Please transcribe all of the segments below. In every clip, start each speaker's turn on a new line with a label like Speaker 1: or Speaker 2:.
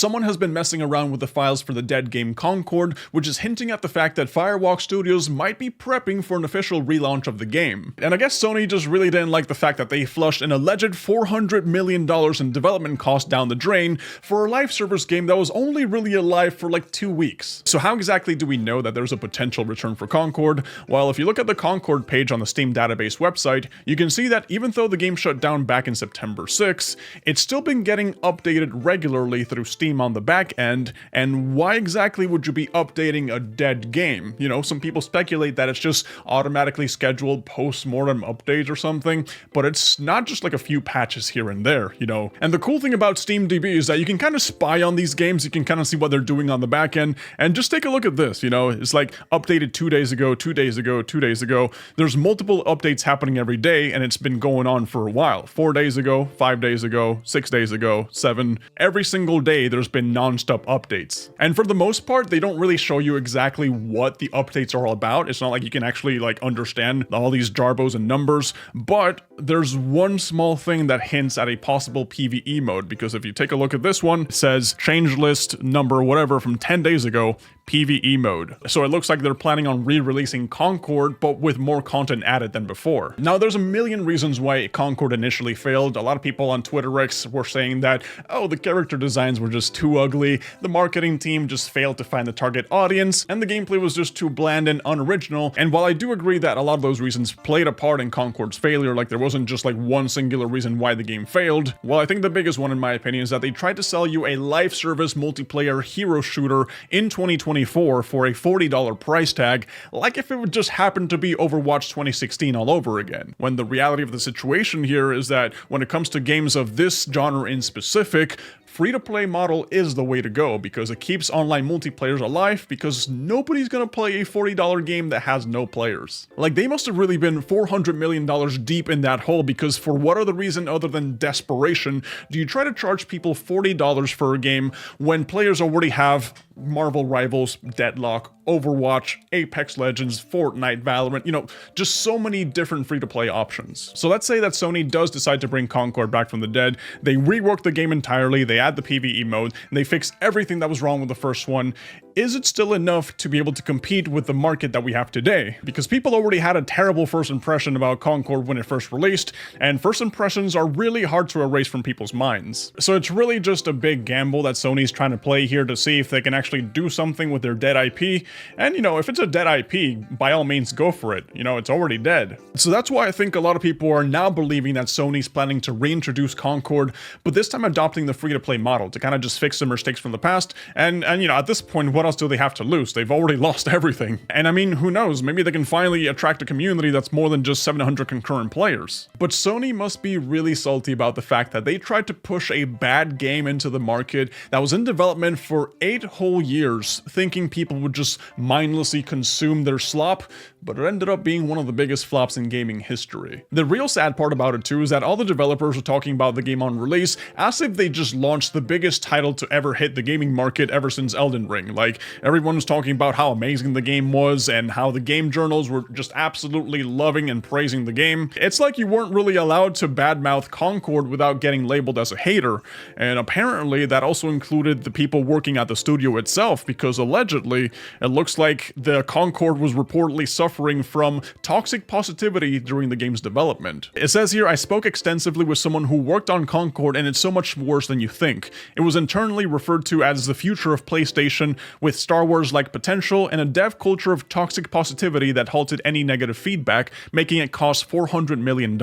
Speaker 1: someone has been messing around with the files for the dead game Concord, which is hinting at the fact that Firewalk Studios might be prepping for an official relaunch of the game. And I guess Sony just really didn't like the fact that they flushed an alleged $400 million in development costs down the drain for a live service game that was only really alive for like 2 weeks. So how exactly do we know that there's a potential return for Concord? Well, if you look at the Concord page on the Steam database website, you can see that even though the game shut down back in September 6, it's still been getting updated regularly through Steam on the back end. And why exactly would you be updating a dead game? You know, some people speculate that it's just automatically scheduled post-mortem updates or something, but it's not just like a few patches here and there, you know. And the cool thing about SteamDB is that you can kind of spy on these games, you can kind of see what they're doing on the back end, and just take a look at this, you know, it's like updated 2 days ago, 2 days ago, 2 days ago. There's multiple updates happening every day, and it's been going on for a while. 4 days ago, 5 days ago, 6 days ago, 7. Every single day there's been non-stop updates. And for the most part, they don't really show you exactly what the updates are all about. It's not like you can actually like understand all these jarbos and numbers, but there's one small thing that hints at a possible PvE mode, because if you take a look at this one, it says change list number whatever from 10 days ago, PvE mode. So it looks like they're planning on re-releasing Concord, but with more content added than before. Now, there's a million reasons why Concord initially failed. A lot of people on Twitter X were saying that, oh, the character designs were just too ugly, the marketing team just failed to find the target audience, and the gameplay was just too bland and unoriginal. And while I do agree that a lot of those reasons played a part in Concord's failure, like there wasn't just like one singular reason why the game failed, well, I think the biggest one in my opinion is that they tried to sell you a live service multiplayer hero shooter in 2024 for a $40 price tag, like if it would just happen to be Overwatch 2016 all over again. When the reality of the situation here is that when it comes to games of this genre in specific, free-to-play model is the way to go, because it keeps online multiplayers alive, because nobody's gonna play a $40 game that has no players. Like, they must have really been $400 million deep in that hole, because for what other reason other than desperation do you try to charge people $40 for a game when players already have Marvel Rivals, Deadlock, Overwatch, Apex Legends, Fortnite, Valorant, you know, just so many different free-to-play options. So let's say that Sony does decide to bring Concord back from the dead, they rework the game entirely, they add the PvE mode, and they fix everything that was wrong with the first one. Is it still enough to be able to compete with the market that we have today? Because people already had a terrible first impression about Concord when it first released, and first impressions are really hard to erase from people's minds. So it's really just a big gamble that Sony's trying to play here to see if they can actually do something with their dead IP. And you know, if it's a dead IP, by all means go for it. You know, it's already dead. So that's why I think a lot of people are now believing that Sony's planning to reintroduce Concord, but this time adopting the free-to-play model to kind of just fix some mistakes from the past. And you know, at this point, what else do they have to lose? They've already lost everything. And I mean, who knows? Maybe they can finally attract a community that's more than just 700 concurrent players. But Sony must be really salty about the fact that they tried to push a bad game into the market that was in development for 8 whole years, thinking people would just mindlessly consume their slop, but it ended up being one of the biggest flops in gaming history. The real sad part about it too is that all the developers are talking about the game on release as if they just launched the biggest title to ever hit the gaming market ever since Elden Ring. Like, everyone was talking about how amazing the game was and how the game journals were just absolutely loving and praising the game. It's like you weren't really allowed to badmouth Concord without getting labeled as a hater, and apparently that also included the people working at the studio itself, because allegedly it looks like the Concord was reportedly suffering from toxic positivity during the game's development. It says here, I spoke extensively with someone who worked on Concord, and it's so much worse than you think. It was internally referred to as the future of PlayStation, with Star Wars-like potential and a dev culture of toxic positivity that halted any negative feedback, making it cost $400 million.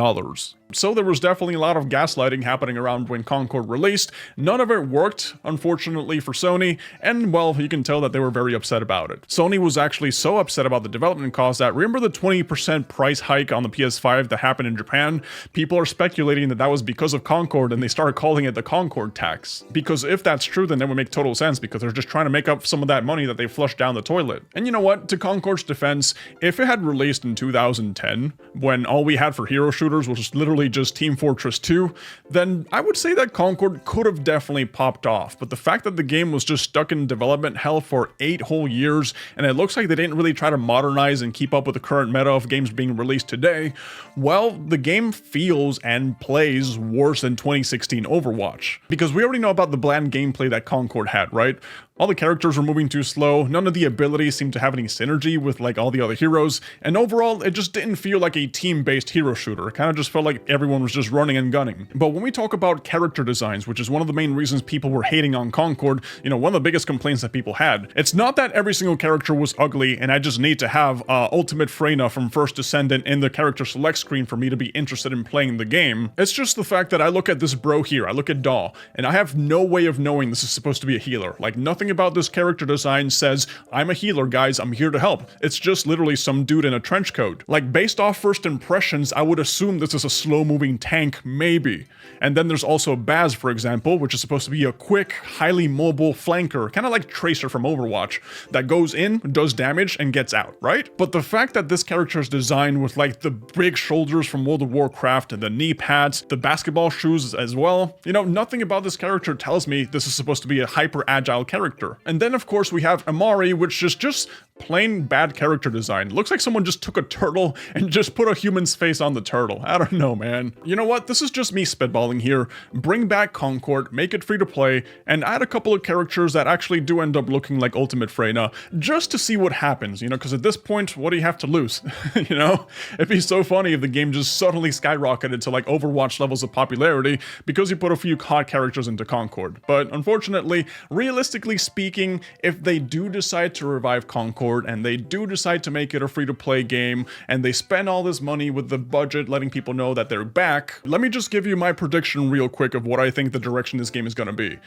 Speaker 1: So there was definitely a lot of gaslighting happening around when Concord released. None of it worked, unfortunately for Sony, and well, you can tell that they were very upset about it. Sony was actually so upset about the development cost that, remember the 20% price hike on the PS5 that happened in Japan? People are speculating that that was because of Concord, and they started calling it the Concord tax. Because if that's true, then that would make total sense, because they're just trying to make up some of that money that they flushed down the toilet. And you know what? To Concord's defense, if it had released in 2010, when all we had for hero shooters was just literally literally just Team Fortress 2, then I would say that Concord could have definitely popped off. But the fact that the game was just stuck in development hell for 8 whole years, and it looks like they didn't really try to modernize and keep up with the current meta of games being released today, well, the game feels and plays worse than 2016 Overwatch. Because we already know about the bland gameplay that Concord had, right? All the characters were moving too slow, none of the abilities seemed to have any synergy with like all the other heroes, and overall it just didn't feel like a team-based hero shooter. It kind of just felt like everyone was just running and gunning. But when we talk about character designs, which is one of the main reasons people were hating on Concord, you know, one of the biggest complaints that people had, it's not that every single character was ugly and I just need to have Ultimate Freyna from First Descendant in the character select screen for me to be interested in playing the game. It's just the fact that I look at this bro here, I look at Daw, and I have no way of knowing this is supposed to be a healer. Like, nothing about this character design says, I'm a healer, guys, I'm here to help. It's just literally some dude in a trench coat. Like, based off first impressions, I would assume this is a slow-moving tank, maybe. And then there's also Baz, for example, which is supposed to be a quick, highly mobile flanker, kind of like Tracer from Overwatch, that goes in, does damage, and gets out, right? But the fact that this character is designed with like the big shoulders from World of Warcraft and the knee pads, the basketball shoes as well, you know, nothing about this character tells me this is supposed to be a hyper-agile character. And then, of course, we have Amari, which is just plain bad character design. Looks like someone just took a turtle and just put a human's face on the turtle. I don't know, man. You know what? This is just me spitballing here. Bring back Concord, make it free to play, and add a couple of characters that actually do end up looking like Ultimate Freyna, just to see what happens, you know, because at this point, what do you have to lose? You know? It'd be so funny if the game just suddenly skyrocketed to like Overwatch levels of popularity because you put a few hot characters into Concord. But unfortunately, realistically speaking, if they do decide to revive Concord, and they do decide to make it a free-to-play game, and they spend all this money with the budget letting people know that they're back, let me just give you my prediction real quick of what I think the direction this game is going to be.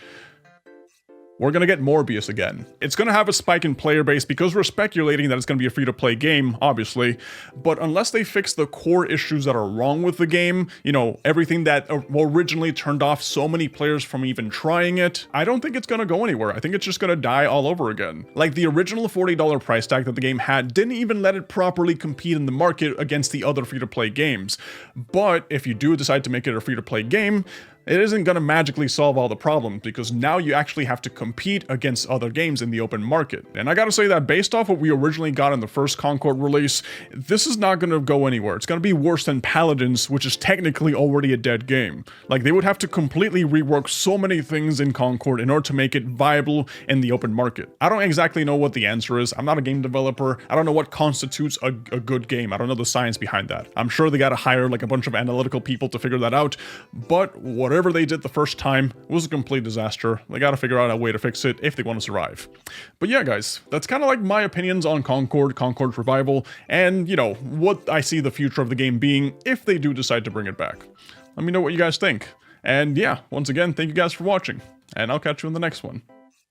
Speaker 1: We're gonna get Morbius again. It's gonna have a spike in player base because we're speculating that it's gonna be a free-to-play game, obviously, but unless they fix the core issues that are wrong with the game, you know, everything that originally turned off so many players from even trying it, I don't think it's gonna go anywhere. I think it's just gonna die all over again. Like, the original $40 price tag that the game had didn't even let it properly compete in the market against the other free-to-play games. But if you do decide to make it a free-to-play game, it isn't going to magically solve all the problems, because now you actually have to compete against other games in the open market. And I gotta say that based off what we originally got in the first Concord release, this is not going to go anywhere. It's going to be worse than Paladins, which is technically already a dead game. Like, they would have to completely rework so many things in Concord in order to make it viable in the open market. I don't exactly know what the answer is. I'm not a game developer. I don't know what constitutes a good game. I don't know the science behind that. I'm sure they got to hire like a bunch of analytical people to figure that out, but whatever they did the first time was a complete disaster. They gotta figure out a way to fix it if they want to survive. But yeah, guys, that's kind of like my opinions on Concord's revival, and, you know, what I see the future of the game being if they do decide to bring it back. Let me know what you guys think. And yeah, once again, thank you guys for watching, and I'll catch you in the next one.